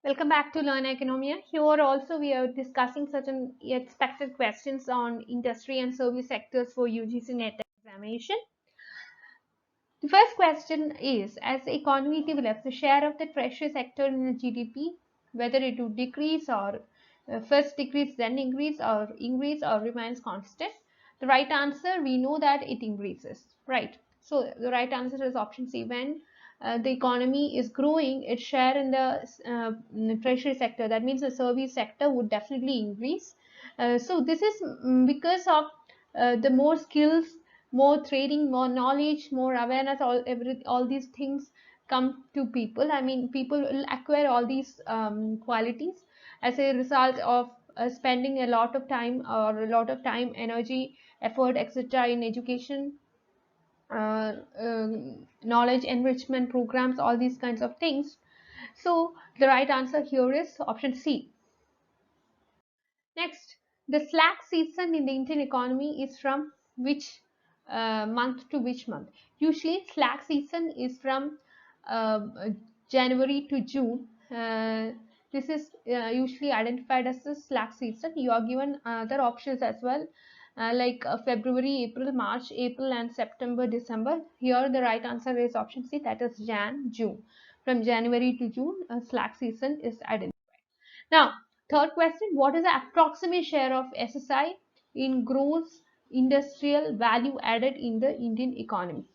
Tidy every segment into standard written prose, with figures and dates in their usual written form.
Welcome back to Learn Oikonomia. Here also we are discussing certain expected questions on industry and service sectors for UGC NET examination. The first question is, as the economy develops, the share of the tertiary sector in the GDP, whether it would decrease or first decrease then increase or remains constant. The right answer, we know that it increases, right? So the right answer is option C. When the economy is growing, its share in the treasury sector, that means the service sector, would definitely increase. So this is because of the more skills, more trading, more knowledge, more awareness, all these things come to people. I mean, people will acquire all these qualities as a result of spending a lot of time energy, effort, etc. in education, knowledge enrichment programs, all these kinds of things. So the right answer here is option C. Next, the slack season in the Indian economy is from which month to which month? Usually, slack season is from January to June. This is usually identified as the slack season. You are given other options as well, like February, April, March, April, and September, December. Here, the right answer is option C, that is Jan, June. From January to June, slack season is identified. Now, third question, what is the approximate share of SSI in gross industrial value added in the Indian economy?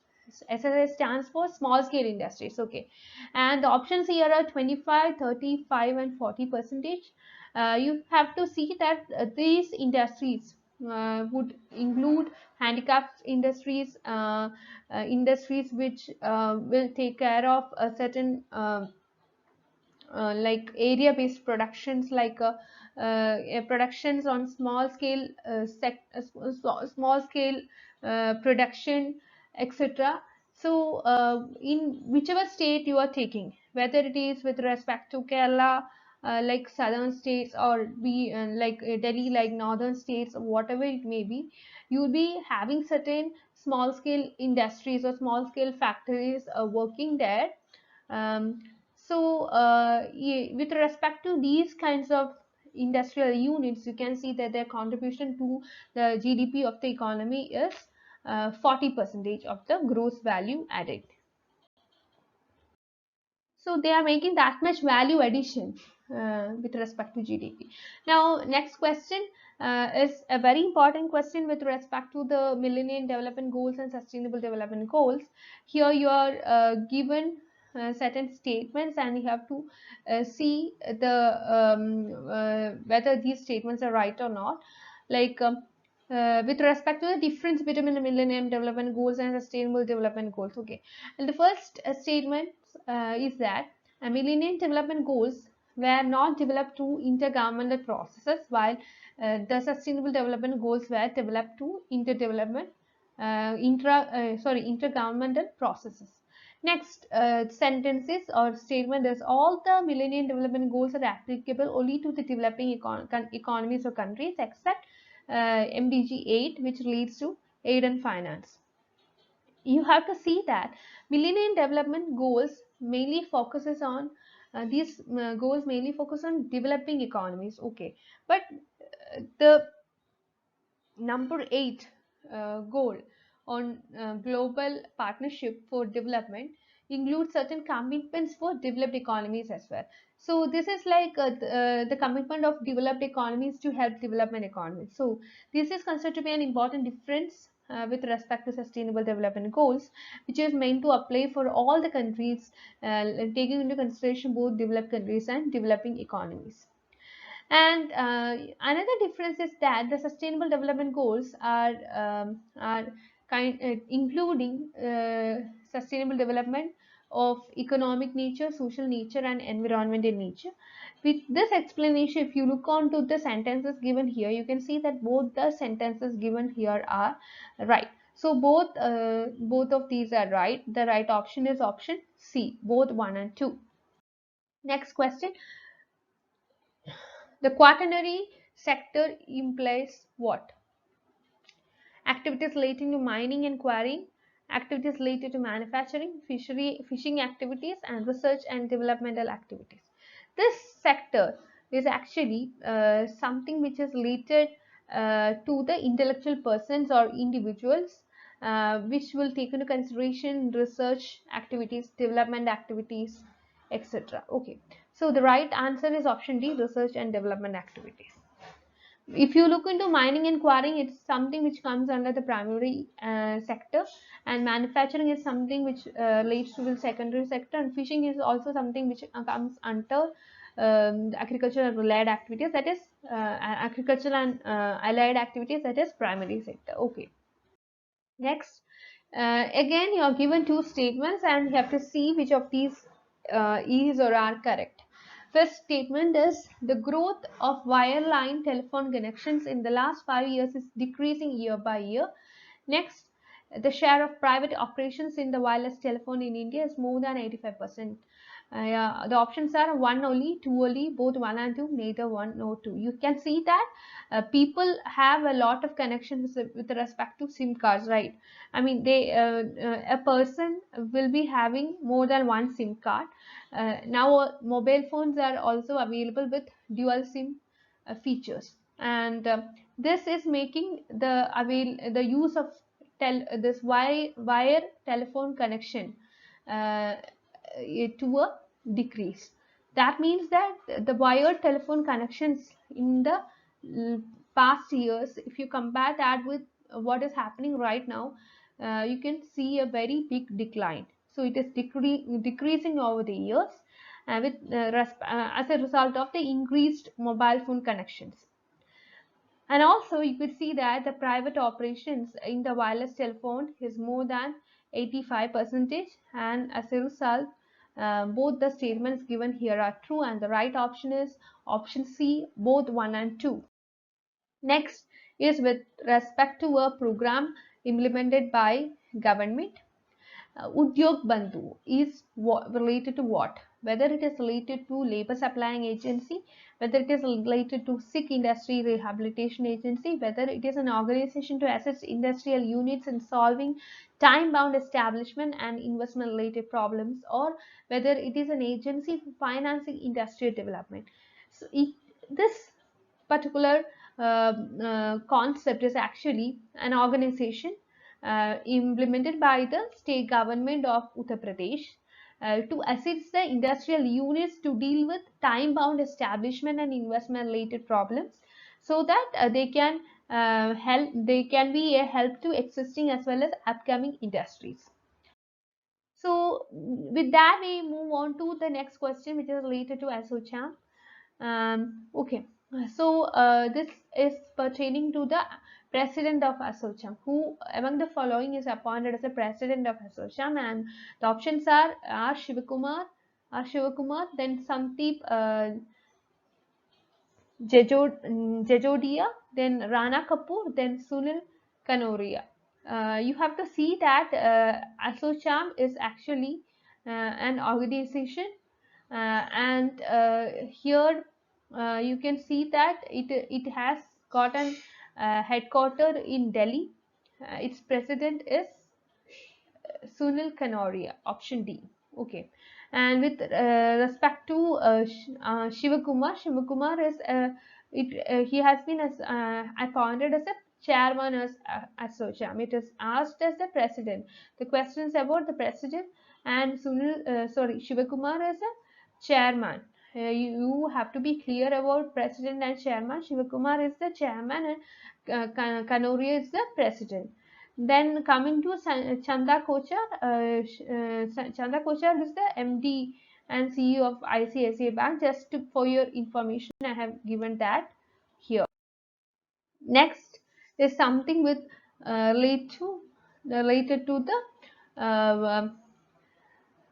SSI stands for small scale industries. Okay, and the options here are 25, 35, and 40%. You have to see that these industries would include handicapped industries, industries which will take care of a certain like area based productions, like productions on small scale small scale production, etc. So in whichever state you are taking, whether it is with respect to Kerala, like southern states, or be like Delhi, like northern states, or whatever it may be, you will be having certain small scale industries or small scale factories working there. um, so, with respect to these kinds of industrial units, you can see that their contribution to the GDP of the economy is 40% of the gross value added. So they are making that much value addition with respect to GDP. Now, next question is a very important question with respect to the Millennium Development Goals and Sustainable Development Goals. Here you are given certain statements, and you have to see whether these statements are right or not. Like with respect to the difference between the Millennium Development Goals and Sustainable Development Goals. Okay, and the first statement is that Millennium Development Goals were not developed through intergovernmental processes, while the Sustainable Development Goals were developed through intergovernmental processes. Next sentences or statement is, all the Millennium Development Goals are applicable only to the developing economies or countries except MDG 8, which leads to aid and finance. You have to see that Millennium Development Goals mainly focuses on these goals mainly focus on developing economies. Okay, but the number 8 goal on global partnership for development includes certain commitments for developed economies as well. So this is like the commitment of developed economies to help development economies. So this is considered to be an important difference with respect to sustainable development goals, which is meant to apply for all the countries, taking into consideration both developed countries and developing economies. And another difference is that the sustainable development goals are including sustainable development of economic nature, social nature, and environmental nature. With this explanation, if you look on to the sentences given here, you can see that both the sentences given here are right. So both of these are right. The right option is option C, both 1 and 2. Next question. The quaternary sector implies what? Activities relating to mining and quarrying, activities related to manufacturing, fishing activities, and research and developmental activities. This sector is actually something which is related to the intellectual persons or individuals, which will take into consideration research activities, development activities, etc. Okay, so the right answer is option D, research and development activities. If you look into mining and quarrying, it's something which comes under the primary sector, and manufacturing is something which relates to the secondary sector, and fishing is also something which comes under agriculture and allied activities, that is agriculture and allied activities, that is primary sector. Okay, next, again you are given two statements and you have to see which of these is or are correct. First statement is the growth of wireline telephone connections in the last 5 years is decreasing year by year. Next, the share of private operations in the wireless telephone in India is more than 85%. The options are 1 only, 2 only, both 1 and 2, neither 1 nor 2. You can see that people have a lot of connections with respect to SIM cards, right? I mean, a person will be having more than one SIM card. Now, mobile phones are also available with dual SIM features, and this is making the use of this wire telephone connection to a decrease. That means that the wired telephone connections in the past years, if you compare that with what is happening right now, you can see a very big decline. So it is decreasing over the years as a result of the increased mobile phone connections. And also you could see that the private operations in the wireless telephone is more than 85%, and as a result both the statements given here are true, and the right option is option C, both 1 and 2. Next is with respect to a program implemented by government. Udyog Bandhu is related to what? Whether it is related to labor supplying agency, whether it is related to sick industry rehabilitation agency, whether it is an organization to assist industrial units in solving time-bound establishment and investment related problems, or whether it is an agency for financing industrial development. So this particular concept is actually an organization implemented by the state government of Uttar Pradesh to assist the industrial units to deal with time-bound establishment and investment-related problems, so that they can be a help to existing as well as upcoming industries. So with that, we move on to the next question, which is related to ASSOCHAM. Okay, so this is pertaining to the president of ASSOCHAM. Who among the following is appointed as the president of ASSOCHAM? And the options are R. Shivakumar, then Sandeep Jajodia, then Rana Kapoor, then Sunil Kanoria. You have to see that ASSOCHAM is actually an organization, and here you can see that it has got an headquarter in Delhi. Its president is Sunil Kanoria, option D. Okay, and with respect to Shivakumar is he has been appointed as a chairman as ASSOCHAM. It is asked as the president. The questions about the president, and Shivakumar is a chairman. You have to be clear about president and chairman. Shivakumar is the chairman and Kanoria is the president. Then coming to Chanda Kochar, Chanda Kochar is the MD and CEO of ICICI Bank. Just for your information, I have given that here. Next is something with related to the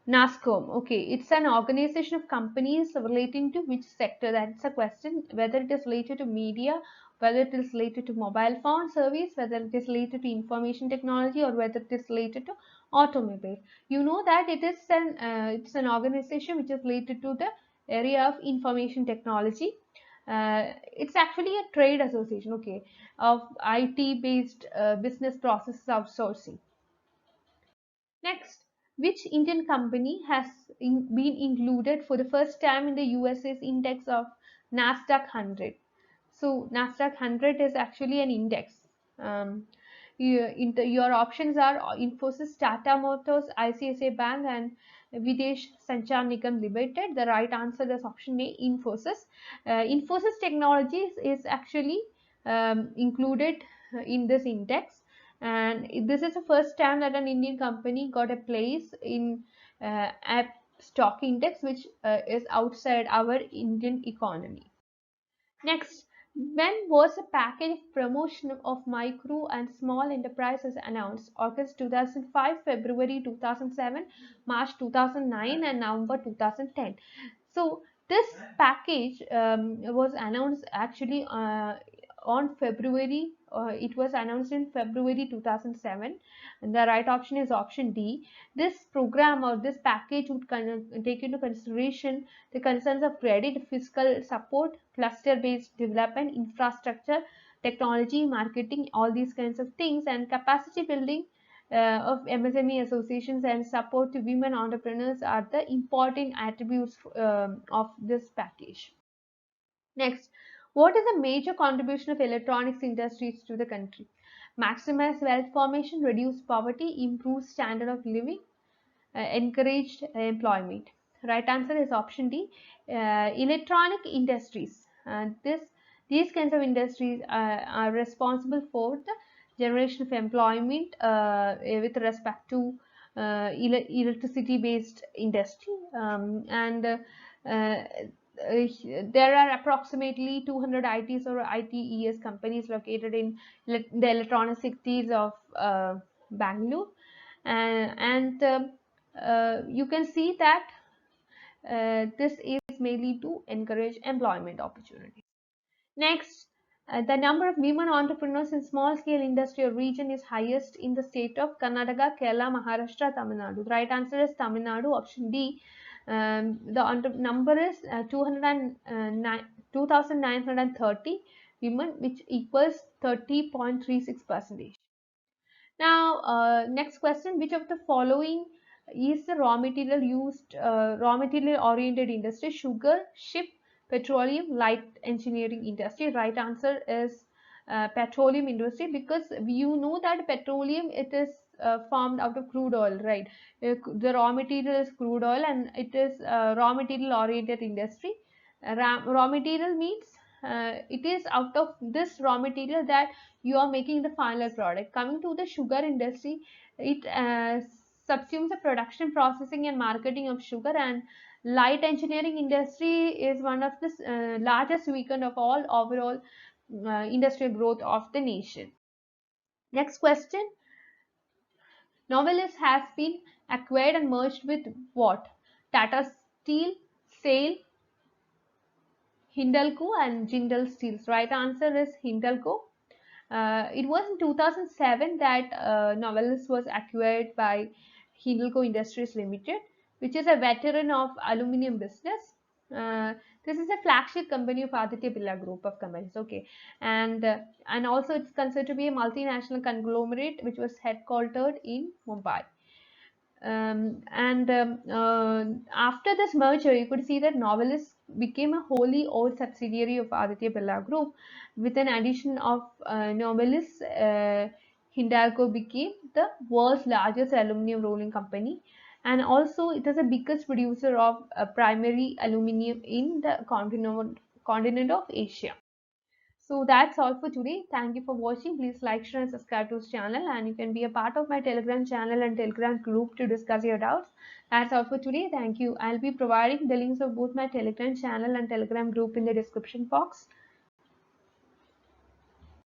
NASCOM. Okay, it's an organization of companies relating to which sector? That's a question. Whether it is related to media, whether it is related to mobile phone service, whether it is related to information technology, or whether it is related to automobile. You know that it's an organization which is related to the area of information technology. It's actually a trade association, okay, of IT based business process outsourcing. Next, Which Indian company has been included for the first time in the USA's index of NASDAQ 100? So NASDAQ 100 is actually an index. Um, your options are Infosys, Tata Motors, ICICI Bank, and Videsh Sanchar Nigam Limited. The right answer is option A, Infosys. Infosys Technologies is actually included in this index, and this is the first time that an Indian company got a place in a stock index which is outside our Indian economy. Next, when was a package of promotion of micro and small enterprises announced? August 2005, February 2007, March 2009, and November 2010. So this package was announced actually on February. It was announced in February 2007, and the right option is option D. This program or this package would take into consideration the concerns of credit, fiscal support, cluster-based development, infrastructure, technology, marketing, all these kinds of things, and capacity building of MSME associations and support to women entrepreneurs are the important attributes of this package. Next, what is the major contribution of electronics industries to the country? Maximize wealth formation, reduce poverty, improve standard of living, encouraged employment. Right answer is option D. Electronic industries. These kinds of industries are responsible for the generation of employment with respect to electricity based industry, and there are approximately 200 ITs or ITES companies located in the electronic cities of Bangalore, and you can see that this is mainly to encourage employment opportunities. Next, the number of women entrepreneurs in small scale industrial region is highest in the state of Karnataka, Kerala, Maharashtra, Tamil Nadu. The right answer is Tamil Nadu, option D. The number is 2,930 women, which equals 30.36%. Now, next question, which of the following is the raw material used, raw material oriented industry? Sugar, ship, petroleum, light engineering industry. Right answer is petroleum industry, because you know that petroleum, it is formed out of crude oil, right? The raw material is crude oil, and it is raw material oriented industry. Raw material means it is out of this raw material that you are making the final product. Coming to the sugar industry, it subsumes the production, processing, and marketing of sugar, and light engineering industry is one of the largest weekend of all overall industrial growth of the nation. Next question, Novelist has been acquired and merged with what? Tata Steel, SAIL, Hindalco, and Jindal Steels. Right answer is Hindalco. It was in 2007 that Novelist was acquired by Hindalco Industries Limited, which is a veteran of aluminium business. This is a flagship company of Aditya Birla Group of companies. Okay, and also it's considered to be a multinational conglomerate which was headquartered in Mumbai. After this merger, you could see that Novelist became a wholly owned subsidiary of Aditya Birla Group. With an addition of Novelist, Hindalco became the world's largest aluminum rolling company, and also it is the biggest producer of primary aluminum in the continent of Asia. So that's all for today. Thank you for watching. Please like, share, and subscribe to this channel. And you can be a part of my Telegram channel and Telegram group to discuss your doubts. That's all for today. Thank you. I'll be providing the links of both my Telegram channel and Telegram group in the description box.